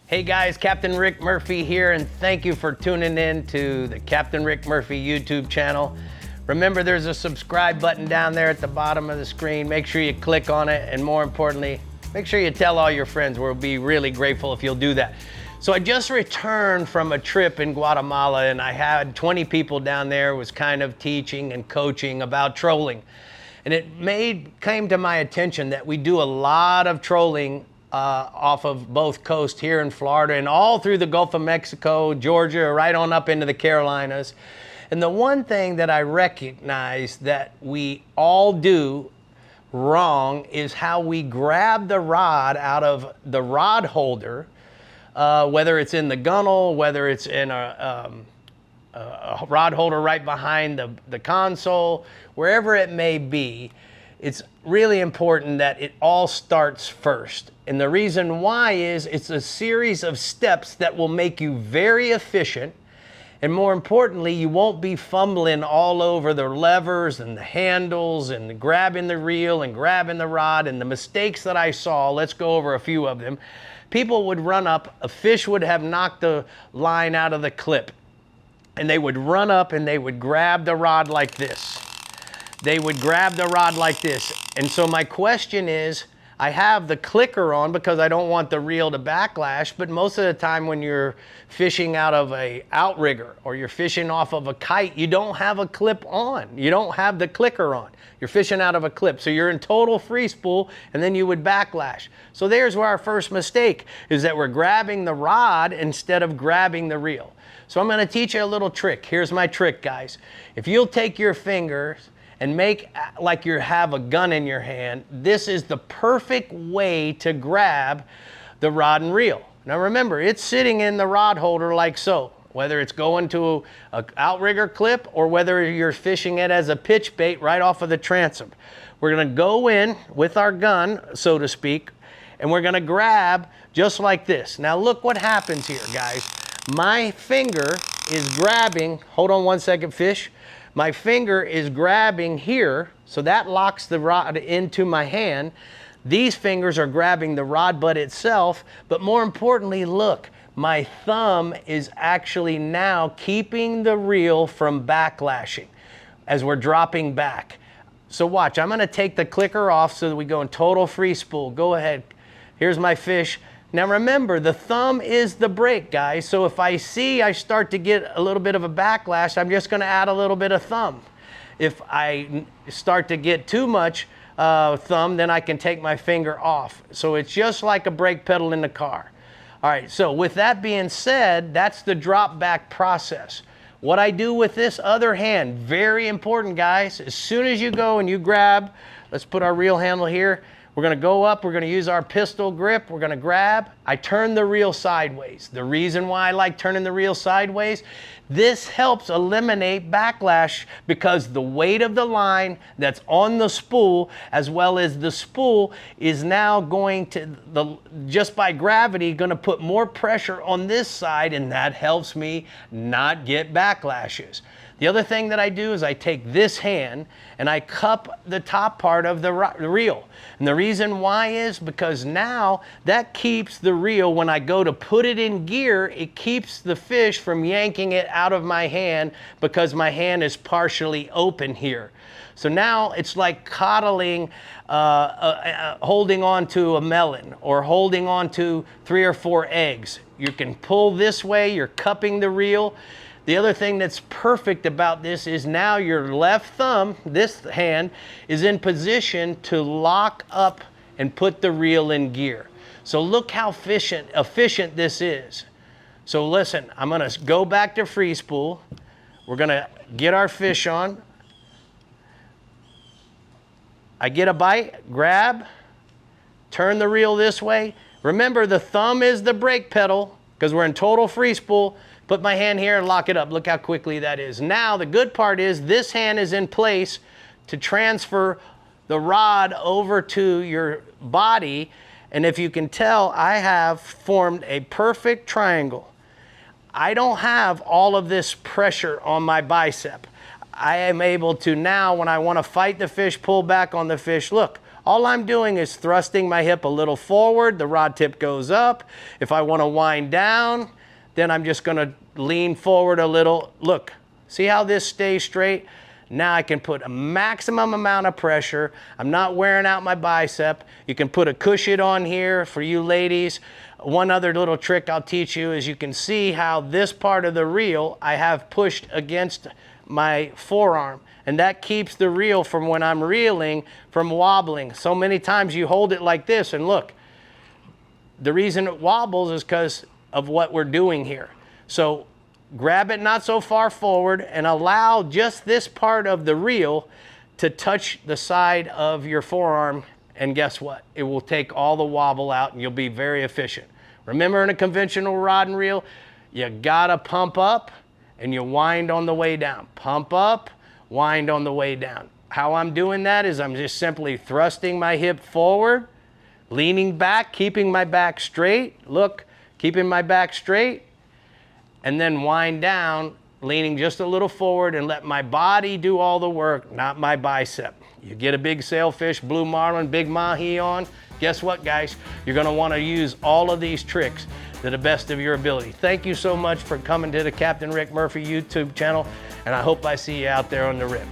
Hey guys, Captain Rick Murphy here, and thank you for tuning in to the Captain Rick Murphy YouTube channel. Remember, there's a subscribe button down there at the bottom of the screen. Make sure you click on it, and more importantly, make sure you tell all your friends. We'll be really grateful if you'll do that. So I just returned from a trip in Guatemala, and I had 20 people down there, was kind of teaching and coaching about trolling. And it came to my attention that we do a lot of trolling off of both coasts here in Florida and all through the Gulf of Mexico, Georgia, right on up into the Carolinas. And the one thing that I recognize that we all do wrong is how we grab the rod out of the rod holder, whether it's in the gunnel, whether it's in a rod holder right behind the console, wherever it may be. It's really important that it all starts first. And the reason why is it's a series of steps that will make you very efficient. And more importantly, you won't be fumbling all over the levers and the handles and grabbing the reel and grabbing the rod. And the mistakes that I saw, let's go over a few of them. People would run up, a fish would have knocked the line out of the clip. And they would run up and they would grab the rod like this. They would grab the rod like this. And so my question is, I have the clicker on because I don't want the reel to backlash, but most of the time when you're fishing out of a outrigger or you're fishing off of a kite, you don't have a clip on. You don't have the clicker on. You're fishing out of a clip. So you're in total free spool and then you would backlash. So there's where our first mistake is, that we're grabbing the rod instead of grabbing the reel. So I'm going to teach you a little trick. Here's my trick, guys. If you'll take your fingers and make like you have a gun in your hand, this is the perfect way to grab the rod and reel. Now remember, it's sitting in the rod holder like so, whether it's going to an outrigger clip or whether you're fishing it as a pitch bait right off of the transom. We're gonna go in with our gun, so to speak, and we're gonna grab just like this. Now look what happens here, guys. My finger is grabbing, hold on one second, fish. My finger is grabbing here, so that locks the rod into my hand. These fingers are grabbing the rod butt itself, but more importantly, look, my thumb is actually now keeping the reel from backlashing as we're dropping back. So watch, I'm gonna take the clicker off so that we go in total free spool. Go ahead, here's my fish. Now remember, the thumb is the brake, guys. So if I see I start to get a little bit of a backlash, I'm just gonna add a little bit of thumb. If I start to get too much thumb, then I can take my finger off. So it's just like a brake pedal in the car. All right, so with that being said, that's the drop back process. What I do with this other hand, very important, guys. As soon as you go and you grab, let's put our reel handle here. We're gonna go up, we're gonna use our pistol grip, we're gonna grab. I turn the reel sideways. The reason why I like turning the reel sideways, this helps eliminate backlash because the weight of the line that's on the spool, as well as the spool, is now going to, just by gravity, gonna put more pressure on this side, and that helps me not get backlashes. The other thing that I do is I take this hand and I cup the top part of the reel. And the reason why is because now that keeps the reel, when I go to put it in gear, it keeps the fish from yanking it out of my hand because my hand is partially open here. So now it's like coddling, holding on to a melon or holding on to 3 or 4 eggs. You can pull this way, you're cupping the reel. The other thing that's perfect about this is now your left thumb, this hand, is in position to lock up and put the reel in gear. So look how efficient this is. So listen, I'm gonna go back to free spool. We're gonna get our fish on. I get a bite, grab, turn the reel this way. Remember, the thumb is the brake pedal because we're in total free spool. Put my hand here and lock it up. Look how quickly that is. Now the good part is this hand is in place to transfer the rod over to your body. And if you can tell, I have formed a perfect triangle. I don't have all of this pressure on my bicep. I am able to now, when I want to fight the fish, pull back on the fish. Look, All I'm doing is thrusting my hip a little forward, the rod tip goes up. If I want to wind down, then I'm just going to lean forward a little. Look, see how this stays straight? Now I can put a maximum amount of pressure. I'm not wearing out my bicep. You can put a cushion on here for you ladies. One other little trick I'll teach you is you can see how this part of the reel I have pushed against my forearm. And that keeps the reel from, when I'm reeling, from wobbling. So many times you hold it like this, and look, the reason it wobbles is because of what we're doing here. So grab it not so far forward and allow just this part of the reel to touch the side of your forearm, and guess what? It will take all the wobble out and you'll be very efficient. Remember, in a conventional rod and reel, you gotta pump up and you wind on the way down. Pump up, wind on the way down. How I'm doing that is I'm just simply thrusting my hip forward, leaning back, keeping my back straight. Look, keeping my back straight, and then wind down, leaning just a little forward, and let my body do all the work, not my bicep. You get a big sailfish, blue marlin, big mahi on, guess what, guys? You're gonna wanna use all of these tricks to the best of your ability. Thank you so much for coming to the Captain Rick Murphy YouTube channel, and I hope I see you out there on the rip.